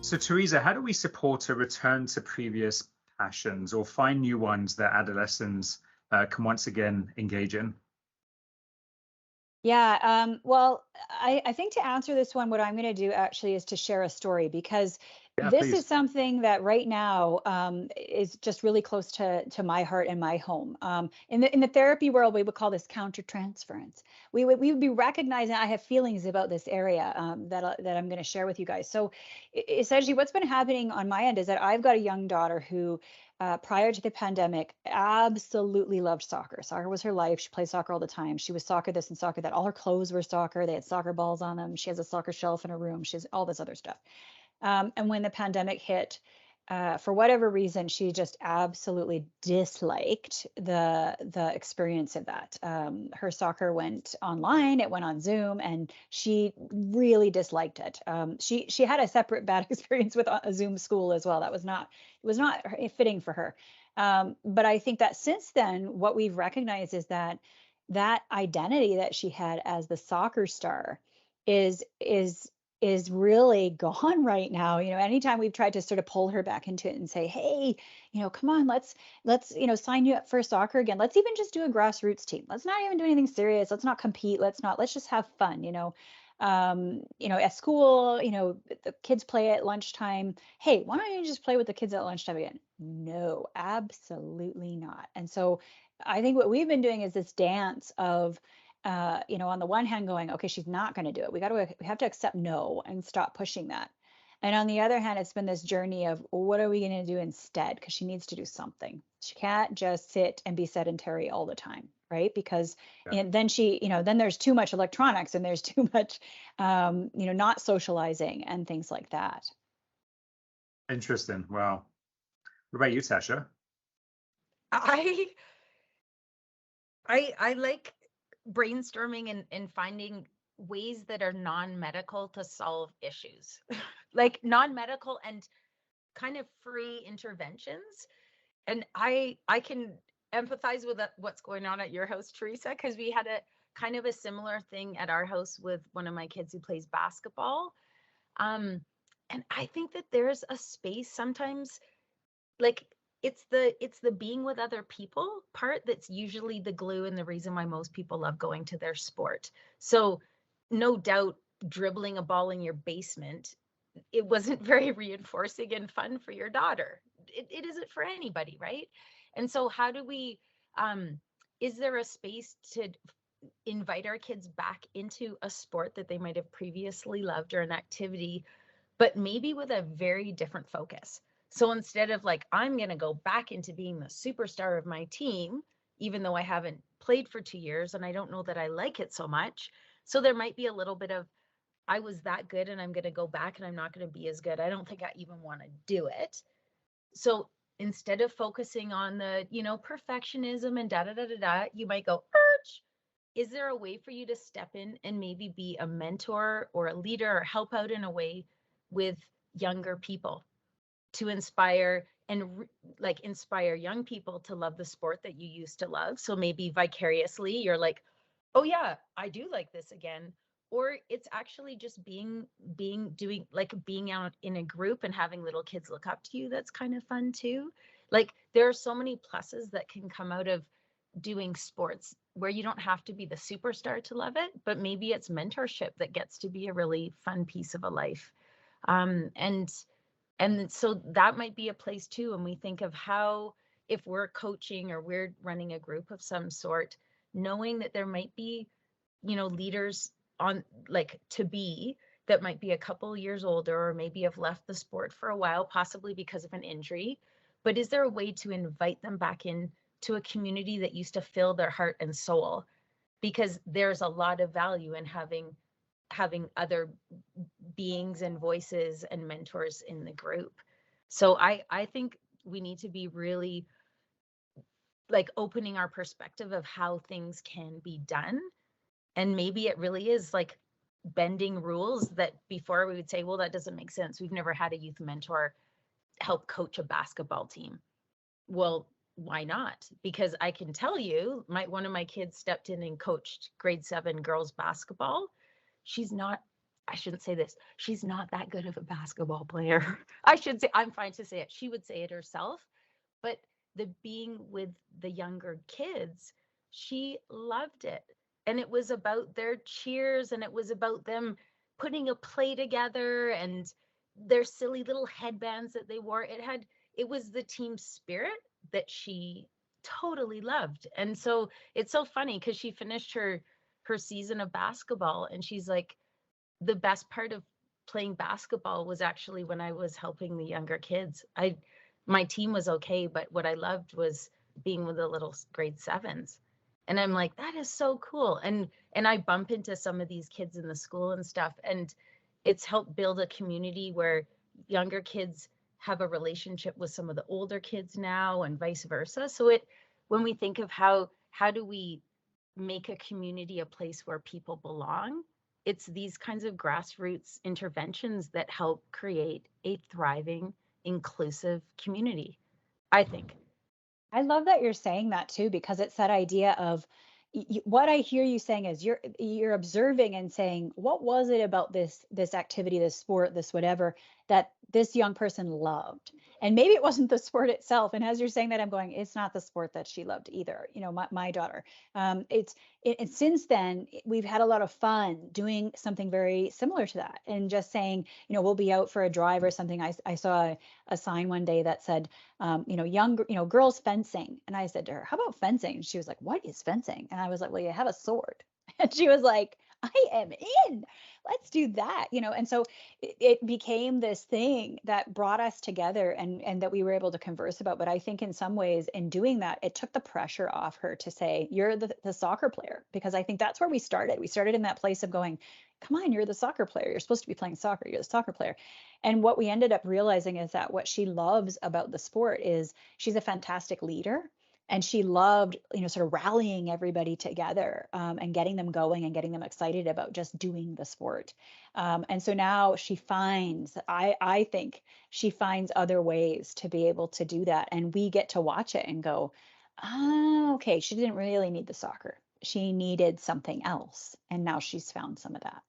So, Teresa, how do we support a return to previous passions or find new ones that adolescents can once again engage in? Yeah, well, I think to answer this one, what I'm going to do actually is to share a story because Yeah, this is please. something that right now is just really close to my heart and my home. In the therapy world, we would call this countertransference. We would be recognizing I have feelings about this area that I'm going to share with you guys. So essentially, what's been happening on my end is that I've got a young daughter who prior to the pandemic, absolutely loved soccer. Soccer was her life. She played soccer all the time. She was soccer this and soccer that. All her clothes were soccer. They had soccer balls on them. She has a soccer shelf in her room. She has all this other stuff. And when the pandemic hit, for whatever reason, she just absolutely disliked the experience of that. Her soccer went online, it went on Zoom, and she really disliked it. She had a separate bad experience with a Zoom school as well. That was not it was not fitting for her. But I think that since then, what we've recognized is that that identity that she had as the soccer star is really gone right now. Anytime we've tried to sort of pull her back into it and say, hey, come on, let's sign you up for soccer again. Let's even just do a grassroots team. Let's not even do anything serious. Let's not compete. Let's just have fun. At school, the kids play at lunchtime. Hey, why don't you just play with the kids at lunchtime again? No, absolutely not. And so I think what we've been doing is this dance of on the one hand going, okay, she's not going to do it. We have to accept no and stop pushing that. And on the other hand, it's been this journey of what are we going to do instead? Because she needs to do something. She can't just sit and be sedentary all the time, right? Because Yeah. and then there's too much electronics and there's too much, not socializing and things like that. Interesting. Wow. What about you, Tasha? I I like brainstorming and finding ways that are non-medical to solve issues. Like non-medical and kind of free interventions. And I can empathize with what's going on at your house, Teresa, because we had a kind of a similar thing at our house with one of my kids who plays basketball. Um, and I think that there's a space sometimes, like it's the being with other people part that's usually the glue and the reason why most people love going to their sport. So no doubt dribbling a ball in your basement, it wasn't very reinforcing and fun for your daughter. It isn't for anybody, right? And so how do we is there a space to invite our kids back into a sport that they might have previously loved or an activity, but maybe with a very different focus? So instead of like, I'm going to go back into being the superstar of my team, even though I haven't played for 2 years and I don't know that I like it so much. So there might be a little bit of, I was that good and I'm going to go back and I'm not going to be as good. I don't think I even want to do it. So instead of focusing on the, perfectionism and da da da da da, you might go, Arch, is there a way for you to step in and maybe be a mentor or a leader or help out in a way with younger people to inspire and like inspire young people to love the sport that you used to love? So maybe vicariously you're like, oh yeah, I do like this again. Or it's actually just being out in a group and having little kids look up to you. That's kind of fun too. Like there are so many pluses that can come out of doing sports where you don't have to be the superstar to love it, but maybe it's mentorship that gets to be a really fun piece of a life. And so that might be a place too. When we think of how, if we're coaching or we're running a group of some sort, knowing that there might be, leaders on like to be that might be a couple years older or maybe have left the sport for a while, possibly because of an injury. But is there a way to invite them back in to a community that used to fill their heart and soul? Because there's a lot of value in having other beings and voices and mentors in the group. So I think we need to be really like opening our perspective of how things can be done. And maybe it really is like bending rules that before we would say, well, that doesn't make sense. We've never had a youth mentor help coach a basketball team. Well, why not? Because I can tell you, one of my kids stepped in and coached grade 7 girls basketball. She's not I shouldn't say this. She's not that good of a basketball player. I should say, I'm fine to say it. She would say it herself. But the being with the younger kids, she loved it. And it was about their cheers, and it was about them putting a play together and their silly little headbands that they wore. It was the team spirit that she totally loved. And so it's so funny because she finished her season of basketball, and she's like, the best part of playing basketball was actually when I was helping the younger kids. My team was okay, but what I loved was being with the little grade 7s. And I'm like, that is so cool. And I bump into some of these kids in the school and stuff, and it's helped build a community where younger kids have a relationship with some of the older kids now, and vice versa. So when we think of how do we make a community a place where people belong, it's these kinds of grassroots interventions that help create a thriving, inclusive community, I think. I love that you're saying that too, because it's that idea of what I hear you saying is you're observing and saying, what was it about this activity, this sport, this whatever, that this young person loved? And maybe it wasn't the sport itself. And as you're saying that, I'm going, it's not the sport that she loved either. My daughter. And since then, we've had a lot of fun doing something very similar to that, and just saying, we'll be out for a drive or something. I saw a sign one day that said, younger, girls fencing. And I said to her, how about fencing? And she was like, what is fencing? And I was like, well, you have a sword. And she was like, I am in. Let's do that. And so it became this thing that brought us together, and that we were able to converse about. But I think in some ways, in doing that, it took the pressure off her to say, you're the soccer player, because I think that's where we started. We started in that place of going, come on, you're the soccer player. You're supposed to be playing soccer. You're the soccer player. And what we ended up realizing is that what she loves about the sport is she's a fantastic leader. And she loved, sort of rallying everybody together, and getting them going and getting them excited about just doing the sport. And so now she finds, I think she finds other ways to be able to do that. And we get to watch it and go, okay, she didn't really need the soccer. She needed something else. And now she's found some of that.